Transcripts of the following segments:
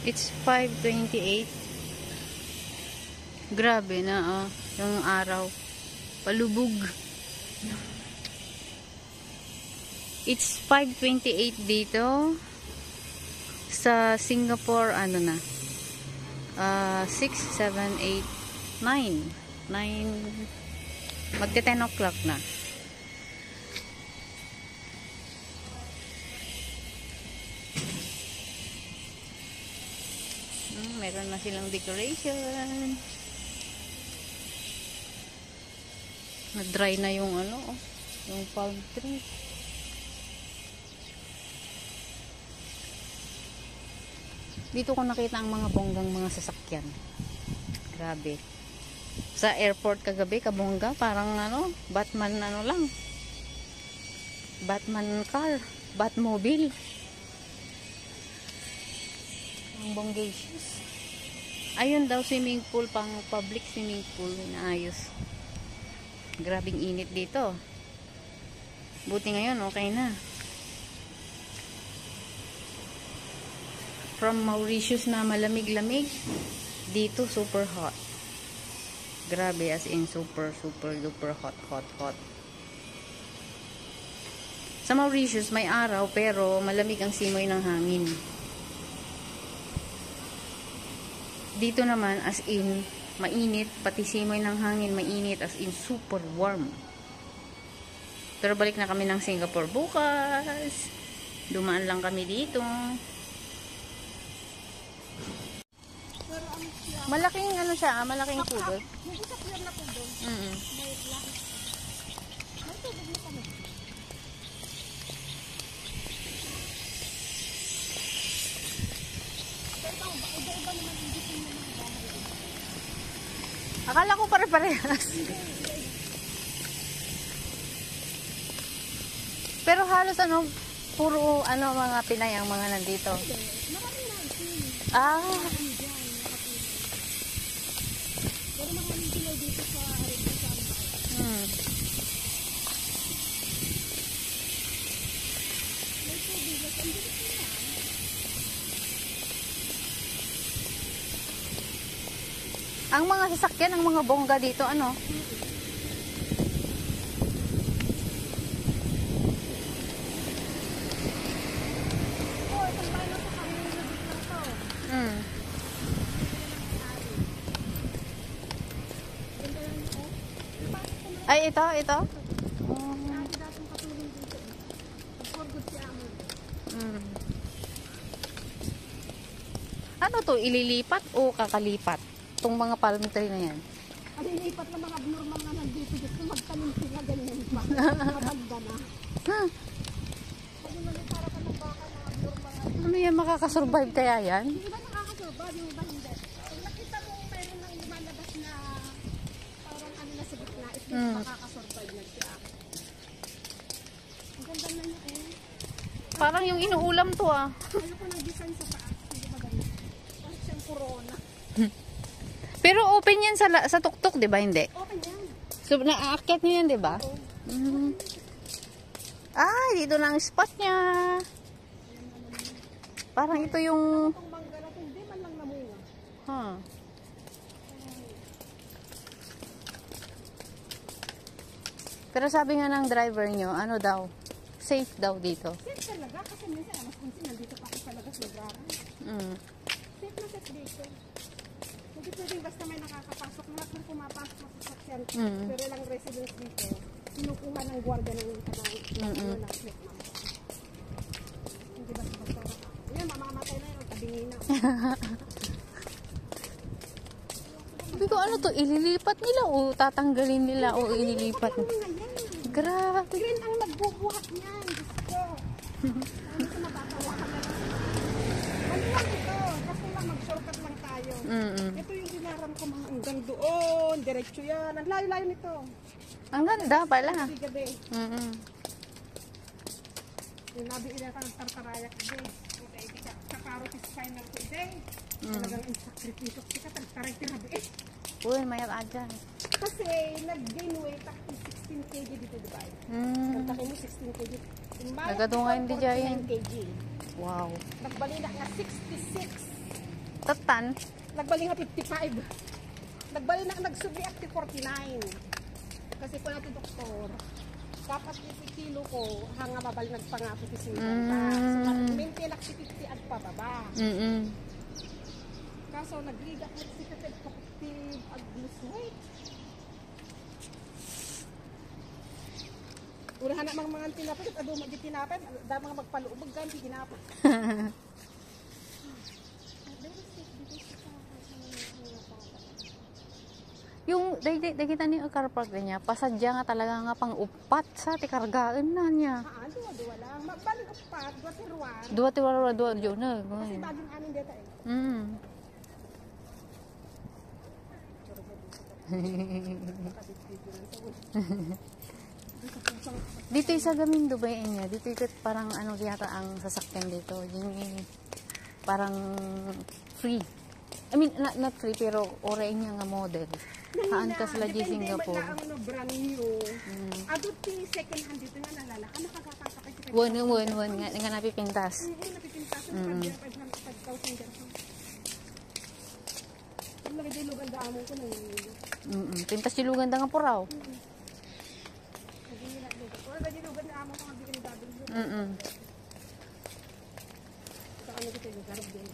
It's 5:28. Grabe na yung araw. Palubog. It's 5:28 dito. Sa Singapore, ano na? 6, 7, 8, 9. 9. Magte 10 o'clock na. Meron na silang decoration. Na-dry na yung yung palm tree. Dito ko nakita ang mga bonggang mga sasakyan. Grabe. Sa airport kagabi, kabongga, parang Batman lang. Batman car, Batmobile. Ang bonggacious. Ayun daw swimming pool, pang public swimming pool na ayos. Grabing init dito. Buti ngayon okay na. From Mauritius na malamig-lamig, dito super hot. Grabe, as in super duper hot. Sa Mauritius may araw pero malamig ang simoy ng hangin. Dito naman as in mainit, pati simoy ng hangin mainit, as in super warm. Pero balik na kami ng Singapore bukas. Dumaan lang kami dito. Malaking siya, malaking poodle. May isa clear na poodle. May lahat. May tubig na kami. Iba-iba naman yung giting ng mga bahay. Akala ko pare-parehas. Pero halos puro mga Pinay ang mga nandito. Marami na ito. Pero maraming sila dito sa Arabia. May tubig. Ang bilis nila. Ang mga sasakyan, ang mga bongga dito, Ay, ito. Ano to? Ililipat o kakalipat? Itong mga palm tree na yan. Alilipat na mga abnormal na nandito. Gusto magtanim sila ganyan pa. Maganda na. Pag naman para ka ng baka na abnormal. Ano yan? Makakasurvive kaya yan? Hindi ba nakakasurvive? Yung iba hindi. Pag nakita mo meron ng lumalabas na parang na sa gitna, it means makakasurvive na siya. Ang ganda na niya Parang yung inuulam to Ayoko ng design sa taas. Hindi ba ganyan? Parang siyang corona. Pero open yan sa tuktok, di ba? Hindi? Open yan. So, naaakyat nyo yan, di ba? Ay, dito na ang spot niya. Parang ito yung... Itong mangga na ito, hindi man lang namunga. Pero sabi nga ng driver nyo, safe daw dito. Safe talaga, kasi minsan, mas kunsin, nandito pa ako talaga sa lugaran. Safe na safe dito. Hindi pwedeng basta may nakakapasok. Lahat ng pumapasok sa sasakyan. Pero lang residence dito, sinukuha ng gwardiya ng slip ma'am. Hindi basta. Yan, mamamatay na yun. Tabingin na. Sabi ko, ano to? Ililipat nila o tatanggalin nila o ililipat? Grabe. Green ang nagbubuhat niyan. Gusto. Ano sa natatawa ka na? Ano lang ito? Kasi lang mag-shortcut lang tayo. Ito yung dinaram ko mga hanggang doon. Diretso yan. Ang layo-layo nito. Ang ganda pala. Gabi-gabi. Yung nabiilan ka ng tartarayak din. Sa karot is final ko din. Talagang insakripisok sika. Tartaray tinabi eh. Uy, mayat dyan. Kasi nag-gain weight ako 16 kg dito, diba? Nagtaki mo 16 kg. Nagadungayin di dyan. 49 kg. Wow. Nagbalila nga 66. Tatan. Nagbali nga 55. Nagbali na nagsubi at 49. Kasi ko natin doktor. Dapat 50 kilo ko hanga mabali nagpangako ti 50. So maintain ak 50 at pababa. Kaso nagligat at 50 at lose weight. Urahan na mga tinapay at ado magi tinapay, da mga magpaluubog ganti tinapay. Yung kita ni car park niya, pasadya nga talaga nga pang upat sa tikargaan na niya. Duwa lang. Magbalik upat, duwa tiruan. Dua yun na. Kasi bagong anin dito eh. Dito sa Gamindo ba niya? Dito ikot parang ano yata ang sasakyan dito. Yung parang free. I mean, not free, pero oray niya nga model. Haan ka sila di Singapore. Depende mo lang brand new. Adot ti second hand dito nga nalala. Ka nakagatang ka kasi. One nga napipintas. Napipintas. 5,000 dirham. Ang lagi din lugan daamon ko nang Pintas di lugan da nga puraw. Wala din lugan daamon ko nga bigyan dadong. Sa ano dito yung garab din.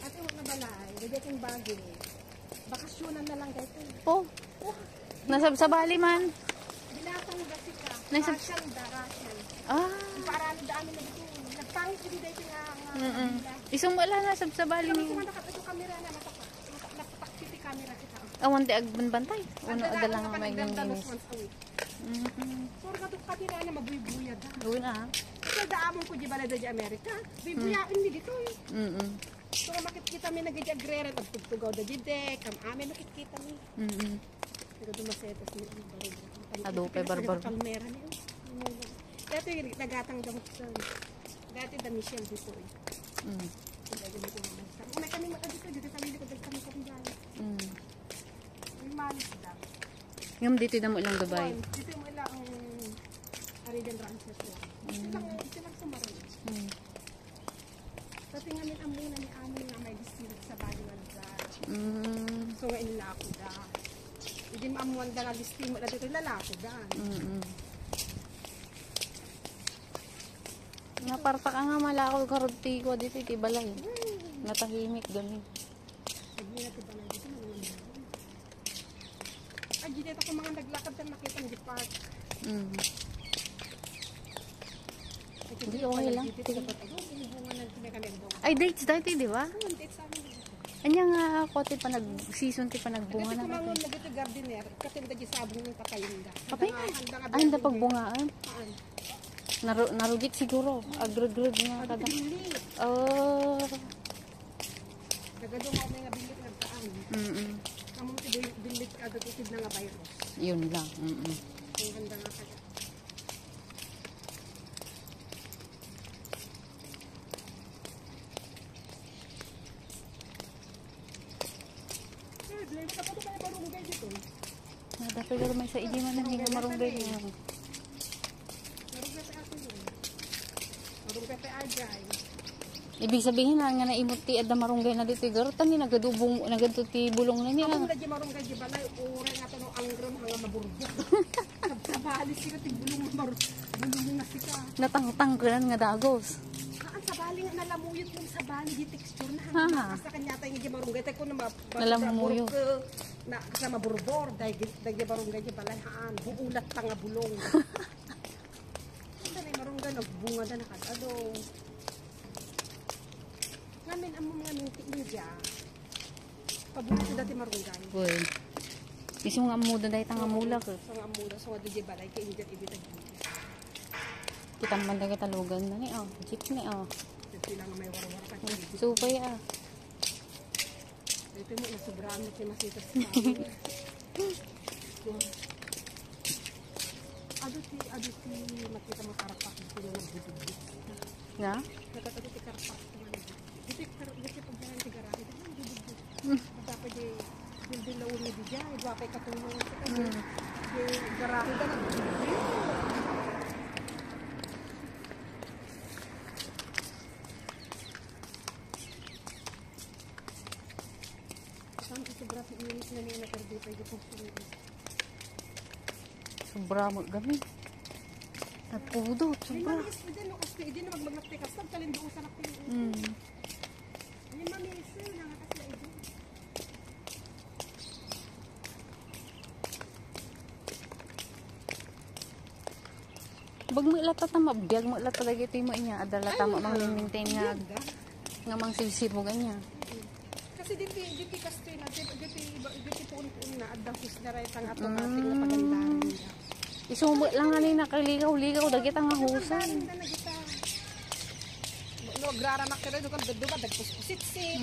At yung na balay, gajating bagay. Bakasyonan na lang dito. Oh. Nasab sa Bali man. Binatang gasi ka. Nasab Russian da, Russian. Parang dami na dito. Nagpangit ko dito nga. Isang wala nasab sa Bali ni. Ito kamera na matapak. Natapak camera kita. Awan di agbantay. Uno adala nga may ganginis. Puro ka dito katira na mabuybuya da. Gawin ah. Kasi daamon ko di balada di Amerika. Bibuyain ni dito eh. So makikita mi nagjagrere at tugtugaw da dide, kam amin nakikita mi. Pero dumasetas ni baril. Ado pa barbar. Kamera ni. Dati nagatang gamot sa. Dati da Michelle dito eh. Una kami makadito dito sa dito kami kami dali. May malis da. Ngam dito na mo lang Dubai. Dito mo lang Arabian Ranches. Ito lang sumaral. Kasi ngamin amuna ni amin na may district sa Baliwan da. So nga inilako da. Hindi maamuan da nga district mo da dito lalako da. Nga parta ka nga malakaw karudti ko dito iti balay. Natahimik gani. Hindi na tiba na dito naman. Ay dito ako mga naglakad na nakita ng park. Hindi okay lang. Ay, dates dati, di ba? Anya nga kote pa nag-season ti pa nagbunga na. Kumangon na dito gardener, kasi nagdi sabong ng patayin da. Kapay nga. Ay, hindi pagbungaan. Narugit siguro. Agrod-grod nga kada. Oh. Nagadong ako may nga bilit nagkaan. Kamong ti bilit ka dagutid na nga virus. Yun lang. Ang ganda nga kada. Dapat garo may sa iji man nang hinga marunggay niya. Marunggay pa ato yun. Marunggay pa ajay. Ibig sabihin na nga naimot ti adda marunggay na dito garo tani nagadubong nagadto ti bulong na niya. Ang di marunggay di balay ure nga tanong anggram hanga maburgo. Sabali sila ti bulong bulong na sika. Natangtang kan nga dagos. Sa bali nga nalamuyot yung sa bali di texture na sa kanya tayo nga marunggay tayo ko na nalamuyot na kasama burbor dahil barunggay di balay haan buulat pa nga bulong. Dali marunggay nagbunga na nakadado. Ngamin ang mga minti India. Pabulat ko dati marunggay. Boy. Isong nga muda dahil tanga mula ko. So nga muda so nga di balay kay India ibitag. Kita man daga talugan na ni jeep ni Sila nga may war-war pa. Supay Ito mo na sobrang ito masitas sa Aduti makita mo karapak dito na nagbububit. Nga? Nakatagot ti karapak dito pagdaran ti garahe dito nagbububit. Dapat di building laun ni diya, dapat katulong sa kasi di garahe da nagbububit. pwede pong sumili. Sobra mo gami. At pudot, Ay, sobra. mamilis mo dyan, no? Kasi hindi na magmagmagtikas. Tag talin doon sa nakpili. Ay, mamilis na, nangakas na ito. Bag mo ilata tama, biyag mo ilata lagi ito mo inya. Adala tama mang maintain nga mang silsip mo ganyan. Kasi diti kastoy na, diti po na adang sis na rin ang automatic na pagandahan niya. Isumot lang nga na kaligaw-ligaw, dagit ang husan. Na nagita. No, grara makira, doon ka, doon ba, dagpus-pusit-sit.